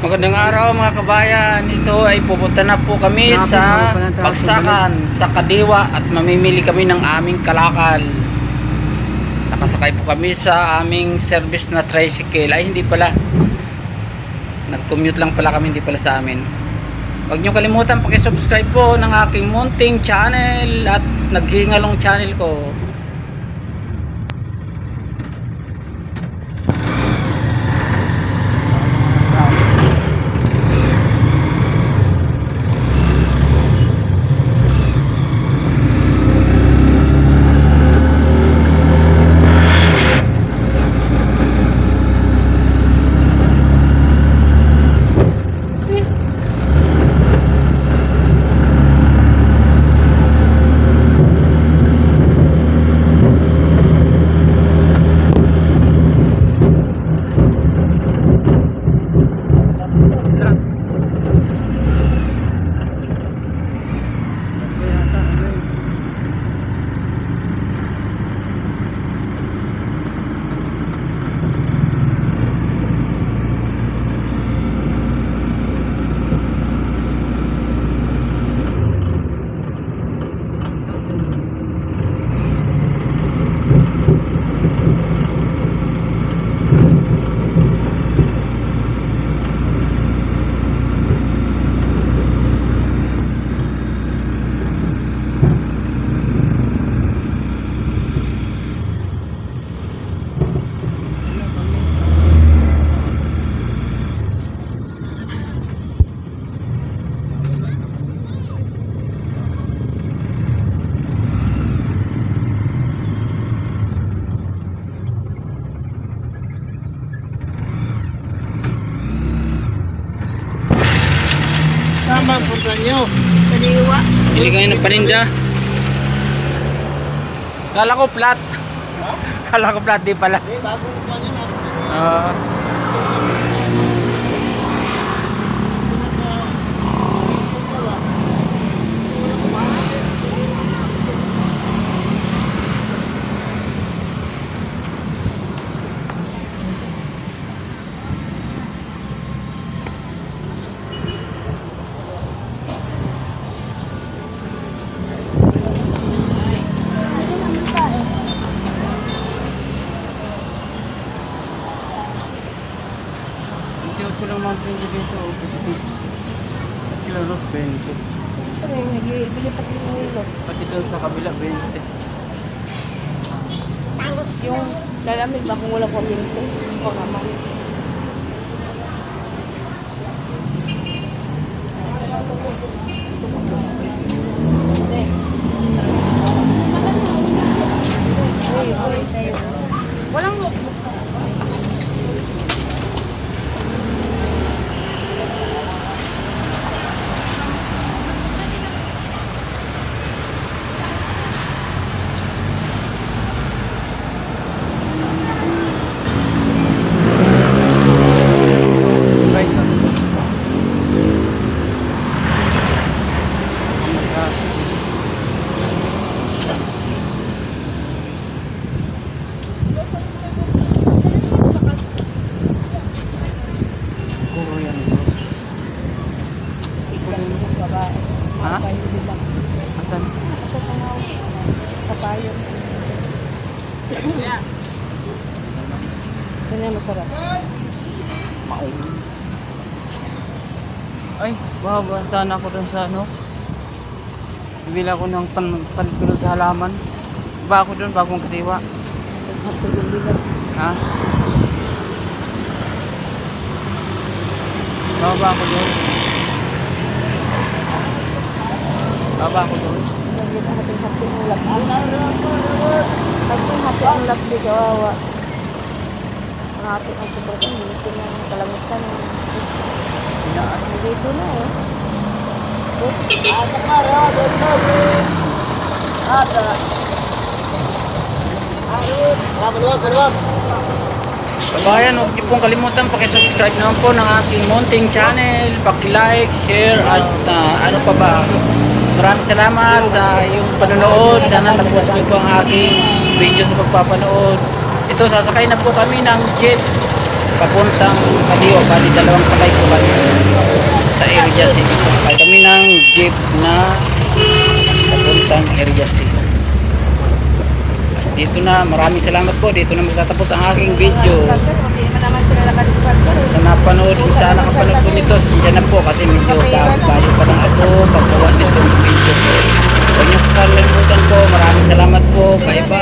Magandang araw mga kabayan. Ito ay pupunta na po kami sa Bagsakan sa Kadiwa at mamimili kami ng aming kalakal. Nakasakay po kami sa aming service na tricycle. Ay hindi pala, nag-commute lang pala kami, hindi pala sa amin. Huwag nyo kalimutan pakisubscribe po ng aking munting channel at naghingalong channel ko. Tama po sa inyo. Kaliwa. Bili kayo ng paninda. Kala ko flat. Kala ko flat, di pala. Eh, bago pa nyo na. Ito lang mga pinto dito. Kilos 20. Pero nagbili pa sila ng hilo. Pati doon sa kabila 20. Yung lalamig ba kung wala kuminto? O naman. Walang Ha? Asan? Sa tangaw. Kapayon. Ganyan masarap. Ay, baba sana ako doon sa ano. Bibili ako ng palit ko doon sa halaman. Ba ako doon bagong Kadiwa. Ha? Baba ako doon. Baba ako doon. Hati-hati ang labdi. Hati-hati ang labdi, kawawa. Ang hati ang sobrang dito ng kalamitan. Pinaas. Dito na eh. Kabayan, huwag niyo pong kalimutan pakisubscribe naman po ng aking munting channel, paki-like, share at ano pa ba. Maraming salamat sa iyong panonood. Sana tapos niyo po ang aking video sa pagpapanood. Ito, sasakay na po kami ng jeep. papuntang Kadiwa. Bali dalawang sakay po kami sa Area C. Sakay kami ng jeep na papuntang Area C. Dito na, maraming salamat po. Dito na magtatapos ang aking video. Sponsor, hindi mo naman sila naka-sponsor. Sa nakapanood po nito, sasensya na po kasi medyo bago pa lang ako paggawa nitong video ko. Huwag niyo po kalimutan po. Maraming salamat po. Bye bye.